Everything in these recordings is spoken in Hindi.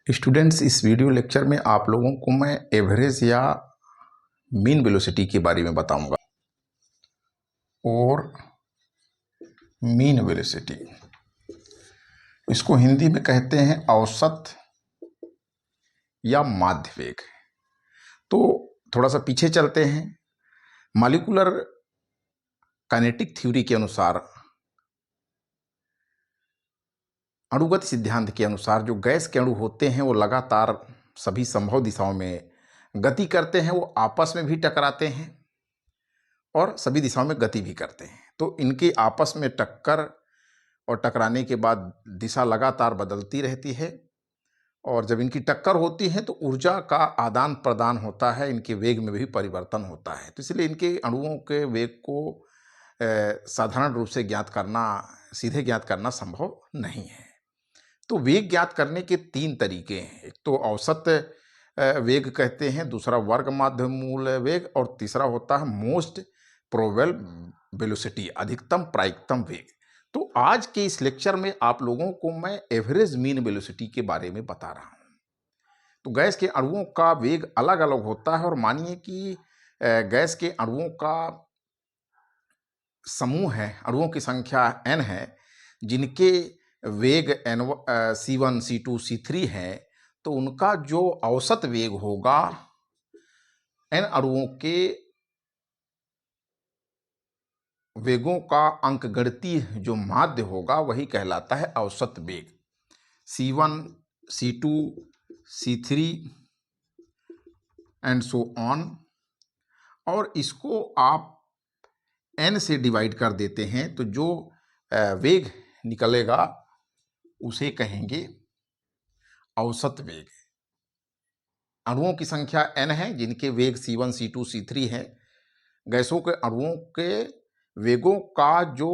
स्टूडेंट्स, इस वीडियो लेक्चर में आप लोगों को मैं एवरेज या मीन वेलोसिटी के बारे में बताऊंगा। और मीन वेलोसिटी, इसको हिंदी में कहते हैं औसत या माध्य वेग। तो थोड़ा सा पीछे चलते हैं। मॉलिक्यूलर काइनेटिक थ्योरी के अनुसार, अणुगत सिद्धांत के अनुसार, जो गैस के अणु होते हैं वो लगातार सभी संभव दिशाओं में गति करते हैं। वो आपस में भी टकराते हैं और सभी दिशाओं में गति भी करते हैं। तो इनकी आपस में टक्कर और टकराने के बाद दिशा लगातार बदलती रहती है। और जब इनकी टक्कर होती है तो ऊर्जा का आदान प्रदान होता है, इनके वेग में भी परिवर्तन होता है। तो इसलिए इनके अणुओं के वेग को साधारण रूप से सीधे ज्ञात करना संभव नहीं है। तो वेग ज्ञात करने के तीन तरीके हैं। एक तो औसत वेग कहते हैं, दूसरा वर्ग माध्य मूल वेग, और तीसरा होता है मोस्ट प्रोबेबल वेलोसिटी, अधिकतम प्रायिकतम वेग। तो आज के इस लेक्चर में आप लोगों को मैं एवरेज मीन वेलोसिटी के बारे में बता रहा हूं। तो गैस के अणुओं का वेग अलग अलग होता है, और मानिए कि गैस के अणुओं का समूह है, अणुओं की संख्या n है, जिनके वेग C1, C2, C3 है। तो उनका जो औसत वेग होगा n अणुओं के वेगों का अंकगणितीय जो माध्य होगा वही कहलाता है औसत वेग। C1, C2, C3 and so on. और इसको आप n से डिवाइड कर देते हैं तो जो वेग निकलेगा उसे कहेंगे औसत वेग। अणुओं की संख्या n है, जिनके वेग C1, C2, C3 है। गैसों के अणुओं के वेगों का जो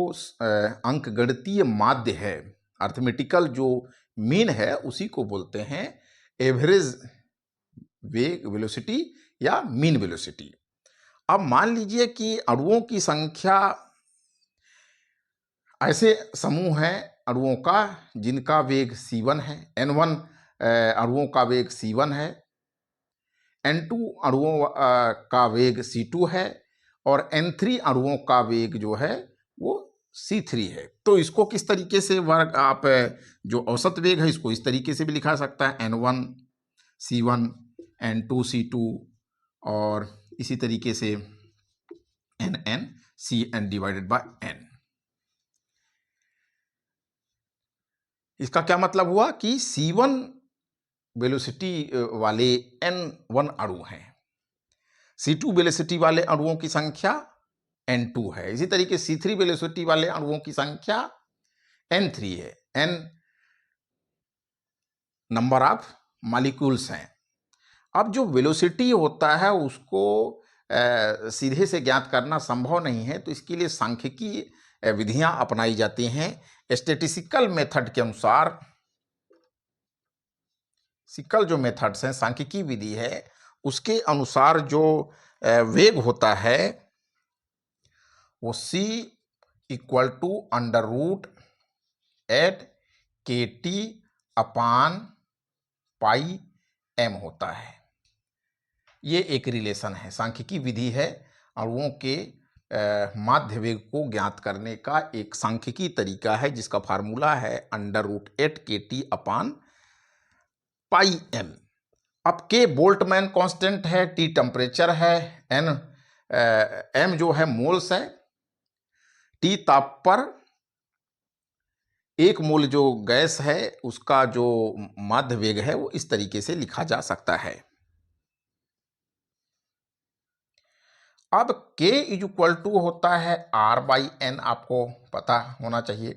अंकगणितीय माध्य है, अर्थमेटिकल जो मीन है, उसी को बोलते हैं एवरेज वेग वेलोसिटी या मीन वेलोसिटी। अब मान लीजिए कि अणुओं की संख्या, ऐसे समूह है अणुओं का जिनका वेग C1 है, N1 अणुओं का वेग C1 है, N2 अणुओं का वेग C2 है, और N3 अणुओं का वेग जो है वो C3 है। तो इसको किस तरीके से वर्ग, आप जो औसत वेग है इसको इस तरीके से भी लिखा सकता है, N1 C1, N2 C2, और इसी तरीके से NN CN divided by N। इसका क्या मतलब हुआ कि C1 वेलोसिटी वाले N1 अणु हैं, C2 वेलोसिटी वाले अणुओं की संख्या N2 है, इसी तरीके C3 वेलोसिटी वाले अणुओं की संख्या N3 है। N नंबर ऑफ मॉलिक्यूल्स हैं। अब जो वेलोसिटी होता है उसको सीधे से ज्ञात करना संभव नहीं है, तो इसके लिए सांख्यिकी विधियां अपनाई जाती हैं। स्टैटिस्टिकल मेथड के अनुसार, सिकल जो मेथड्स हैं, सांख्यिकी विधि है, उसके अनुसार जो वेग होता है वो C equal to under root eight KT upon pi m होता है। ये एक रिलेशन है, सांख्यिकी विधि है, अणुओं के माध्य वेग को ज्ञात करने का एक सांख्यिकी तरीका है, जिसका फार्मूला है under root eight KT upon pi m। अब K बोल्टमैन कांस्टेंट है, T टेम्परेचर है, M जो है मोल्स है, T ताप पर एक मोल जो गैस है उसका जो माध्य वेग है वो इस तरीके से लिखा जा सकता है। अब K इज इक्वल टू होता है R/N, आपको पता होना चाहिए।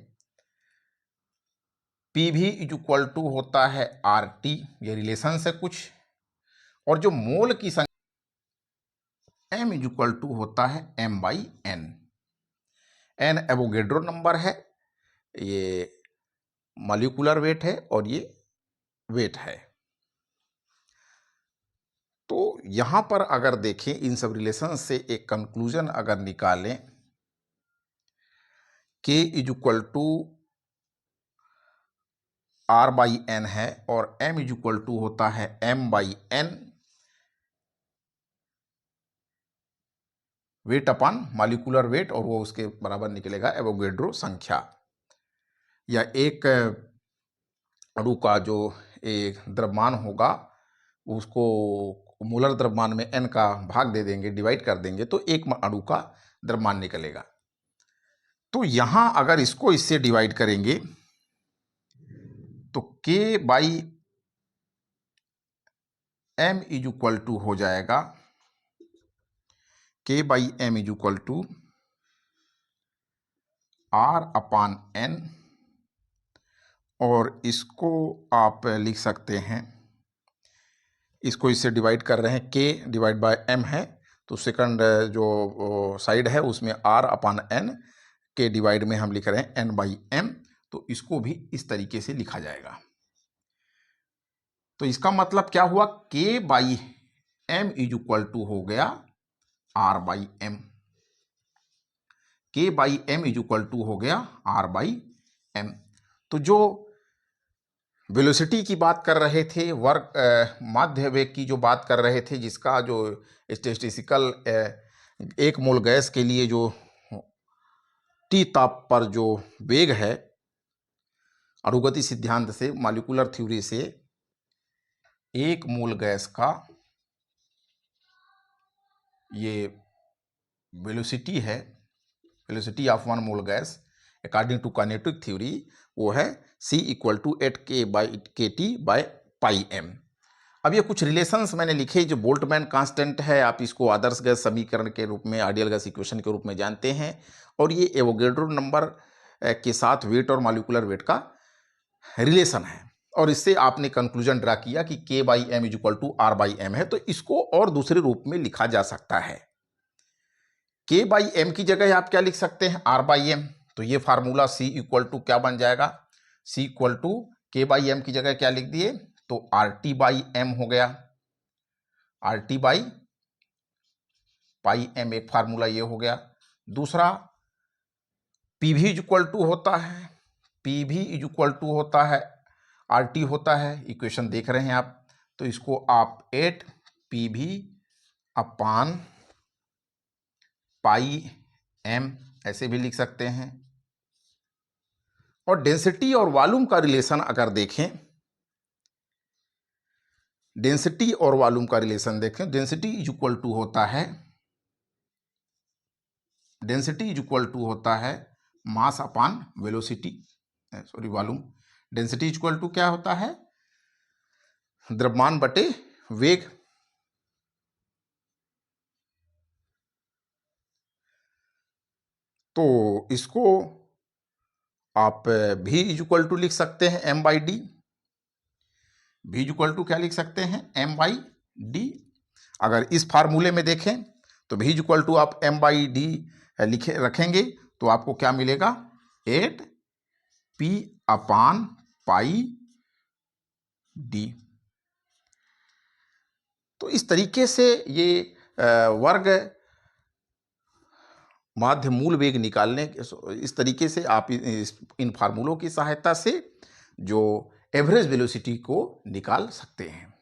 P भी इज इक्वल टू होता है RT, ये रिलेशन है कुछ। और जो मोल की संख्या M इज इक्वल टू होता है M/N। N एवोगेड्रो नंबर है, ये मॉलिक्यूलर वेट है, और ये वेट है। तो यहां पर अगर देखें, इन सब रिलेशन से एक कंक्लूजन अगर निकालें, K is equal to R by N है और m इज इक्वल टू होता है m by N, weight upon molecular weight, और वो उसके बराबर निकलेगा एवोगैड्रो संख्या, या एक अणु का जो एक द्रव्यमान होगा उसको मोलर द्रव्यमान में n का भाग दे देंगे, डिवाइड कर देंगे, तो एक अणु का द्रव्यमान निकलेगा। तो यहां अगर इसको इससे डिवाइड करेंगे तो k by m is equal to हो जाएगा k by m is equal to r upon n, और इसको आप लिख सकते हैं, इसको इससे डिवाइड कर रहे हैं, k डिवाइड बाय m है, तो सेकंड जो साइड है उसमें r अपान n के डिवाइड में हम लिख रहे हैं n बाई m, तो इसको भी इस तरीके से लिखा जाएगा। तो इसका मतलब क्या हुआ, k by m is equal to हो गया r by m, k by m is equal to हो गया r बाई m। तो जो वेलोसिटी की बात कर रहे थे, वर्क माध्य वेग की जो बात कर रहे थे, जिसका जो स्टैटिस्टिकल एक मोल गैस के लिए जो T ताप पर जो वेग है, अणुगति सिद्धांत से, मॉलिक्यूलर थ्योरी से, एक मोल गैस का ये वेलोसिटी है, velocity of one mole gas according to kinetic theory, वो है c equal to 8k by KT by pi m। अब ये कुछ रिलेशंस मैंने लिखे जो बोल्ट्जमैन कांस्टेंट है, आप इसको आदर्श गैस समीकरण के रूप में, आइडियल गैस इक्वेशन के रूप में जानते हैं, और ये एवोगैड्रो नंबर के साथ वेट और मॉलिक्यूलर वेट का रिलेशन है, और इससे आपने कंक्लूजन ड्रा किया कि k by m is equal to r by m है। तो इसको और दूसरे रूप में लिखा जा सकता है, k बाई m की जगह आप क्या लिख सकते हैं, r बाई m। तो ये फार्मूला c इक्वल टू क्या बन जाएगा, c equal to k by m की जगह क्या लिख दिए, तो RT बाई m हो गया, RT बाई पाई m, एक फार्मूला ये हो गया। दूसरा PV इज इक्वल टू होता है, PV इज इक्वल टू होता है RT होता है, इक्वेशन देख रहे हैं आप, तो इसको आप 8 PV अपान पाई m ऐसे भी लिख सकते हैं। और डेंसिटी और वॉल्यूम का रिलेशन अगर देखें, डेंसिटी और वॉल्यूम का रिलेशन देखें, डेंसिटी इज इक्वल टू होता है, डेंसिटी इज इक्वल टू होता है mass upon velocity, sorry volume. Density is equal to क्या होता है, द्रव्यमान बटे वेग। तो इसको आप v इज इक्वल टू लिख सकते हैं m by D, v is equal to क्या लिख सकते हैं, m बाई डी। अगर इस फार्मूले में देखें तो v इज इक्वल टू आप m बाई डी लिखे रखेंगे तो आपको क्या मिलेगा, 8p अपान पाई डी। तो इस तरीके से ये वर्ग माध्य मूल वेग निकालने, इस तरीके से आप इन फार्मूलों की सहायता से जो एवरेज वेलोसिटी को निकाल सकते हैं।